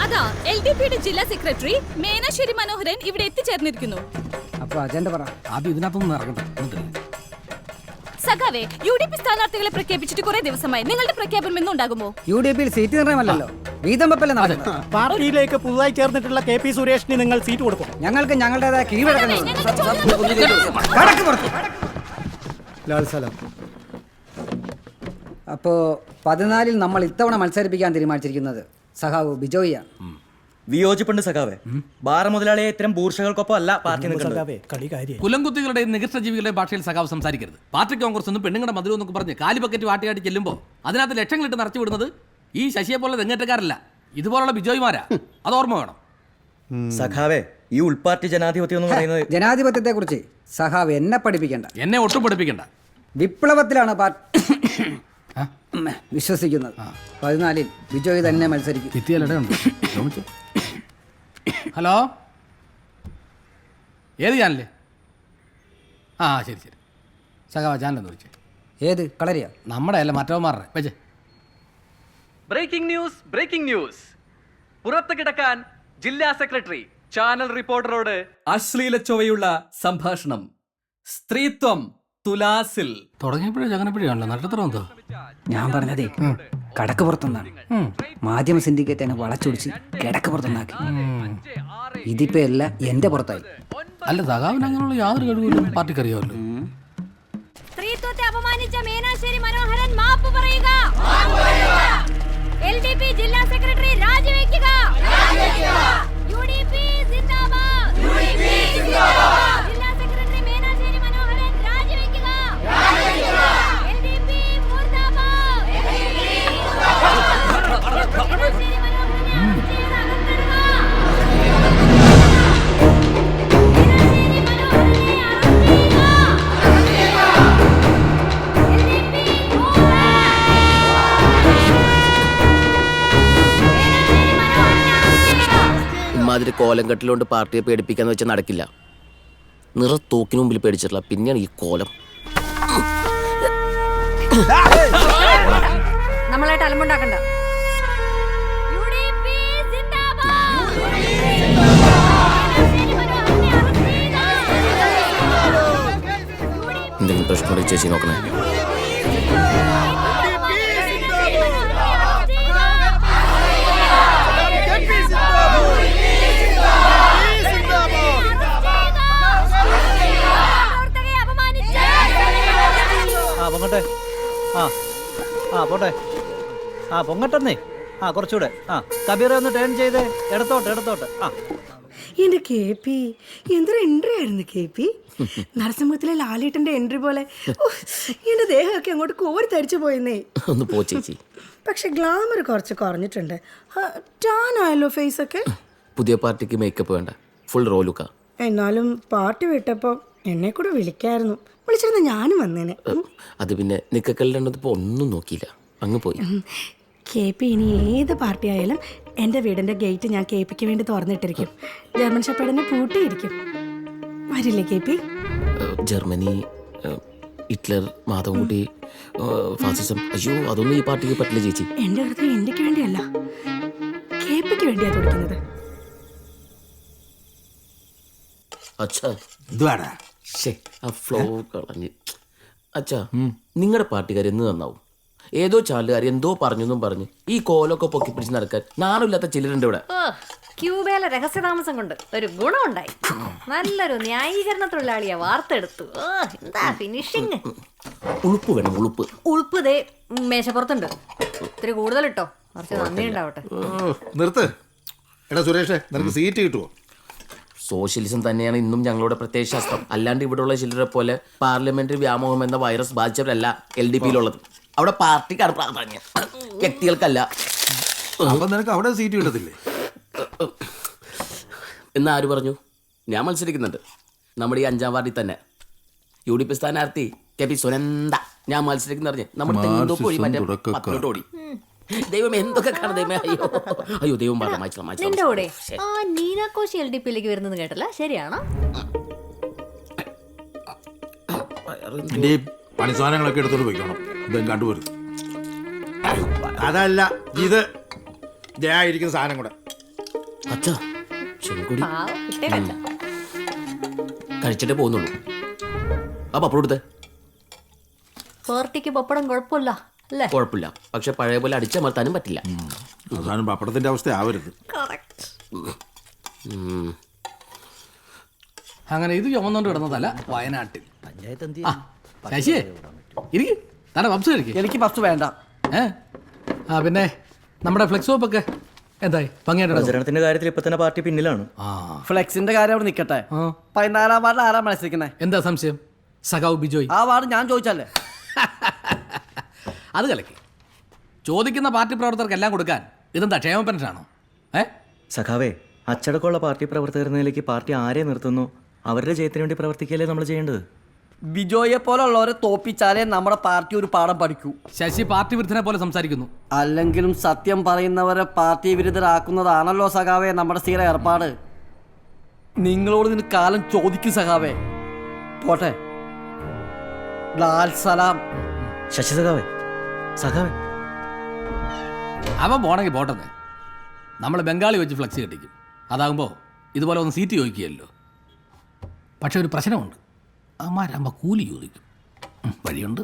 അതാ LDPയുടെ ജില്ലാ സെക്രട്ടറി മേനാശ്ശേരി മനോഹരൻ ഇവിടെ എത്തിച്ചേർന്നിരിക്കുന്നു. അപ്പൊ അജണ്ട പറ. ആദ്യം ഇതിനകത്തൊന്നും ഇറങ്ങട്ടെ. സഖാവേ, UDP സ്ഥാനാർത്ഥികളെ പ്രഖ്യാപിച്ചിട്ട് കുറെ ദിവസമായി. നിങ്ങളുടെ പ്രഖ്യാപനം എന്നും ഉണ്ടാകുമോ? UDPയിൽ സീറ്റ് നിർണയമല്ലല്ലോ, വീതം വെപ്പല്ലേ നടക്കുന്നത്. പാർട്ടിയിലേക്ക് പുതുതായി ചേർന്നിട്ടുള്ള KP സുരേഷിന് നിങ്ങൾ സീറ്റ് കൊടുക്കും. ഞങ്ങൾക്ക് ഞങ്ങളുടേതായ കീഴ്വഴക്കങ്ങൾ. അപ്പോ 14 നമ്മൾ ഇത്തവണ മത്സരിപ്പിക്കാൻ തീരുമാനിച്ചിരിക്കുന്നത് സഖാവ് ബിജോയിയാണ്. വിയോജിപ്പുണ്ട് സഖാവേ. ബാർ മുതലാളിയെ ഇത്തരം ബൂർഷകൾക്കൊപ്പം അല്ല പാർട്ടി നിൽക്കുന്നത്. കുലംകുത്തികളുടെയും നികൃഷ്ടജീവികളുടെയും ഭാഷയിൽ സഖാവ് സംസാരിക്കരുത്. പാർട്ടി കോൺഗ്രസ് ഒന്നും പെണ്ണുങ്ങളുടെ മധുരം എന്നൊക്കെ പറഞ്ഞ് കാലി ബക്കറ്റ് വാട്ടിയാട്ടി ചെല്ലുമ്പോൾ അതിനകത്ത് ലക്ഷങ്ങളിട്ട് നിറച്ചു വിടുന്നത് ഈ ശശിയെ പോലെ തെങ്ങേറ്റക്കാരല്ല, ഇതുപോലുള്ള ബിജോയ്മാരാ. അത് ഓർമ്മ വേണം സഖാവേ. ഈ ഉൾപാർട്ടി ജനാധിപത്യം എന്ന് പറയുന്നത് ജനാധിപത്യത്തെ കുറിച്ച് സഖാവ് എന്നെ പഠിപ്പിക്കേണ്ട, എന്നെ ഒട്ടും പഠിപ്പിക്കണ്ട. വിപ്ലവത്തിലാണ് വിശ്വസിക്കുന്നത്. 14 ബിജോയ് തന്നെ മത്സരിക്കും. ഹലോ, ഏത് ചാനല്? ആ ശരി ശരി, സഖാവ ചാനലെന്ന് വിളിച്ചേ. ഏത് കളരിയാ? നമ്മുടെ അല്ല, മറ്റവന്മാരുടെ വെച്ചേ. Breaking news. പുറത്ത് കിടക്കാൻ ജില്ലാ സെക്രട്ടറി ചാനൽ റിപ്പോർട്ടറോട് അശ്ലീല ചൊവ്വയുള്ള സംഭാഷണം. സ്ത്രീത്വം തുലാസിൽ. തുടങ്ങിയപ്പോഴേ ചങ്ങനപ്പോഴാണല്ലോ നക്ഷത്രം എന്തോ. ഞാൻ പറഞ്ഞതേ കടക്ക് പുറത്തുനിന്നാണ്. മാധ്യമ സിൻഡിക്കേറ്റ് എന്നെ വളച്ചൊടിച്ച് കിടക്ക് പുറത്തുനിന്നാക്കി. ഇതിപ്പോ എല്ലാം എന്റെ പുറത്തായി. അല്ല, സഖാവിന് അങ്ങനെയുള്ള യാതൊരു കഴിവില്ല, പാർട്ടിക്ക് അറിയാമല്ലോ. സ്ത്രീത്വത്തെ അപമാനിച്ച മേനാശ്ശേരി മനോഹരൻ മാപ്പ് പറയുക. LDP ജില്ലാ സെക്രട്ടറി രാജിവെക്കുക. UDP സിന്ദാബാദ്. ജില്ലാ സെക്രട്ടറി മേനാശ്ശേരി മനോഹരൻ രാജിവെക്കുക. LDP മുർദാബാദ്. മേനാശ്ശേരി മനോഹരനെ അറസ്റ്റ് ചെയ്ത് അകത്തിടുക. ഇമാതിരി കോലം കെട്ടിലുകൊണ്ട് പാർട്ടിയെ പേടിപ്പിക്കാന്ന് വെച്ചാൽ നടക്കില്ല. നിറത്തോക്കിന് മുമ്പിൽ പേടിച്ചിട്ടില്ല, പിന്നെയാണ് ഈ കോലം. നമ്മളായിട്ട് അലമ്പുണ്ടാക്കണ്ട. എന്തെങ്കിലും പ്രശ്നം ചേച്ചി നോക്കണേ. പൊങ്ങട്ടെ. പോട്ടെ. പൊങ്ങട്ടെന്നേ. കുറച്ചുകൂടെ. കബീർ ഒന്ന് ടേൺ ചെയ്തേ. ഇടത്തോട്ട്. എന്റെ KP എന്തൊരു എൻട്രി ആയിരുന്നു KP. നരസിംഹത്തിലെ ലാലേട്ടന്റെ എൻട്രി പോലെ എന്റെ ദേഹമൊക്കെ അങ്ങോട്ട് കോരി തരിച്ചു പോയെന്നേ. ഒന്ന് പോ ചേച്ചി. പക്ഷെ ഗ്ലാമർ കുറച്ച് കുറഞ്ഞിട്ടുണ്ട്. ടാൻ ആയല്ലോ ഫേസ് ഒക്കെ. പുതിയ പാർട്ടിക്ക് മേക്കപ്പ് വേണ്ട, ഫുൾ റോലുക്ക. എന്നാലും പാർട്ടി വിട്ടപ്പോ എന്നെ കൂടെ വിളിക്കായിരുന്നു. വിളിച്ചിരുന്ന ഞാനും വന്നേനെ. അത് പിന്നെ നിക്കക്കല്ലിടപ്പോ ഒന്നും നോക്കിയില്ല, അങ്ങ് പോയി. KP ഇനി ഏത് പാർട്ടി ആയാലും എൻ്റെ വീടിൻ്റെ ഗേറ്റ് ഞാൻ KPക്ക് വേണ്ടി തുറന്നിട്ടിരിക്കും. ജർമ്മൻ ഷെപ്പേർഡിനെ പൂട്ടിയിരിക്കും. വരില്ലേ KP? ജർമ്മനി, ഹിറ്റ്ലർ, മാധവൻകുട്ടി, ഫാസിസം, അയ്യോ അതൊന്നും ഈ പാർട്ടിക്ക് പറ്റില്ല ചേച്ചി. എൻ്റെ ഹൃദയം ഇന്ത്യക്ക് വേണ്ടിയല്ല, KPക്ക് വേണ്ടിയാ തുടിക്കുന്നത്. അച്ഛാ ആ ഫ്ലോ കളഞ്ഞ്. അച്ഛാ, നിങ്ങളുടെ പാർട്ടിക്കാർ എന്ന് നന്നാവും. ഏതോ ചാലുകാർ എന്തോ പറഞ്ഞെന്നും പറഞ്ഞ് ഈ കോലൊക്കെ പൊക്കി പിടിച്ച് നടക്കാൻ നാണില്ലാത്ത ചിലരുണ്ട് ഇവിടെ. ക്യൂബയിലെ രഹസ്യതാമസം കൊണ്ട് ഒരു ഗുണമുണ്ടായി. നല്ലൊരു ന്യായീകരണ തൊഴിലാളിയെ വാർത്തെടുത്തു. എന്താ ഫിനിഷിങ്. ഉളുപ്പ് വേണം, ഉളുപ്പ് ദേ മേശപ്പുറത്തുണ്ട്. ഇത്തിരി കൂടുതൽ ഇട്ടോ, കുറച്ച് നന്ദി ഉണ്ടാവട്ടെ. നിർത്ത്. എടാ സുരേഷേ, നിനക്ക് സീറ്റ് കിട്ടുമോ? സോഷ്യലിസം തന്നെയാണ് ഇന്നും ഞങ്ങളുടെ പ്രത്യയശാസ്ത്രം. അല്ലാണ്ട് ഇവിടെയുള്ള ചിലരെ പോലെ പാർലമെന്ററി വ്യാമോഹം എന്ന വൈറസ് ബാധിച്ചവരല്ല LDPയിലുള്ളത്. അവിടെ പാർട്ടിക്കാണ് പ്രാധാന്യം, വ്യക്തികൾക്കല്ല. അപ്പൊ നിനക്ക് അവിടെ സീറ്റ് കിട്ടത്തില്ലേ? എന്ന് ആര് പറഞ്ഞു? ഞാൻ മത്സരിക്കുന്നുണ്ട് നമ്മുടെ ഈ 5ാം വാർഡിൽ തന്നെ. UDP സ്ഥാനാർത്ഥി KP സുനന്ദ. ഞാൻ മത്സരിക്കുന്ന പറഞ്ഞ് നമ്മുടെ തെങ്ങോടി മറ്റേ പത്തോടി. ദൈവം എന്തൊക്കെ കാണും ദൈവമേ. അയ്യോ ദൈവം പറഞ്ഞു നിന്റെ കൂടെ നീനാക്കോശി LDPയിലേക്ക് വരുന്നത് കേട്ടല്ല, ശരിയാണോ? പണി സാധനങ്ങളൊക്കെ എടുത്തോണ്ട് പോയിക്കണം. ഇതും കണ്ടുപോരും. അതല്ല, ഇത് ഇരിക്കുന്ന സാധനം കൂടെ അച്ഛാ ചെങ്കുടി പാവം, ഇട്ടേക്കച്ച. കഴിച്ചിട്ടേ പോകുന്നുള്ളൂ ആ പപ്പടം എടുത്തേ. പാർട്ടിക്ക് പപ്പടം കുഴപ്പമില്ല അല്ലേ? കുഴപ്പമില്ല, പക്ഷെ പഴയ പോലെ അടിച്ചമർത്താനും പറ്റില്ല. അവസാനം പപ്പടത്തിന്റെ അവസ്ഥ ആവരുത്. ഉം. അങ്ങനെ ഇത് ചുമന്നുകൊണ്ട് കിടന്നതല്ല വയനാട്ടിൽ. പഞ്ചായത്ത് എന്ത് ആ ശശിയേ ഇരിക്ക്, തന്നെ പപ്സ് കഴിക്കേ. എനിക്ക് ഫസ്റ്റ് വേണ്ട. ആ പിന്നെ നമ്മുടെ ഫ്ലെക്സ് ഒക്കെ എന്തായി? ഭംഗിയായിട്ട് പ്രചരണത്തിന്റെ കാര്യത്തിൽ ഇപ്പൊ തന്നെ പാർട്ടി പിന്നിലാണ്. ഫ്ലെക്സിന്റെ കാര്യം അവിടെ നിൽക്കട്ടെ. 14-ാം വാർഡിൽ ആരാ മത്സരിക്കുന്നത്? എന്താ സംശയം? സഖാവ് ബിജോയ്. ആ വാർഡ് ഞാൻ ചോദിച്ചല്ലേ. അത് കലക്കി. ചോദിക്കുന്ന പാർട്ടി പ്രവർത്തകർക്ക് എല്ലാം കൊടുക്കാൻ ഇതെന്താ ക്ഷേമ പെൻഷനാണോ? സഖാവേ, അച്ചടക്കമുള്ള പാർട്ടി പ്രവർത്തകർ നിലയ്ക്ക് പാർട്ടി ആരെ നിർത്തുന്നു അവരുടെ ജയത്തിന് വേണ്ടി പ്രവർത്തിക്കല്ലേ നമ്മൾ ചെയ്യേണ്ടത്. ബിജോയെ പോലുള്ളവരെ തോപ്പിച്ചാലേ നമ്മുടെ പാർട്ടി ഒരു പാഠം പഠിക്കൂ. ശശി പാർട്ടി വിരുദ്ധനെ പോലെ സംസാരിക്കുന്നു. അല്ലെങ്കിലും സത്യം പറയുന്നവരെ പാർട്ടി വിരുദ്ധരാക്കുന്നതാണല്ലോ സഖാവേ നമ്മുടെ സ്ഥിര ഏർപ്പാട്. നിങ്ങളോട് ഇതിന് കാലം ചോദിക്കും സഖാവേ. പോട്ടെ. ലാൽ സലാം. ശശി സഖാവേ, സഖാവേ അവൻ പോണെങ്കിൽ പോട്ടെന്ന്. നമ്മൾ ബംഗാളി വെച്ച് ഫ്ലക്സ് കെട്ടിക്കും. അതാകുമ്പോൾ ഇതുപോലെ ഒന്ന് സീറ്റ് ചോദിക്കുകയല്ലോ. പക്ഷെ ഒരു പ്രശ്നമുണ്ട്, അമ്മാരാകുമ്പോൾ കൂലി ചോദിക്കും. വഴിയുണ്ട്.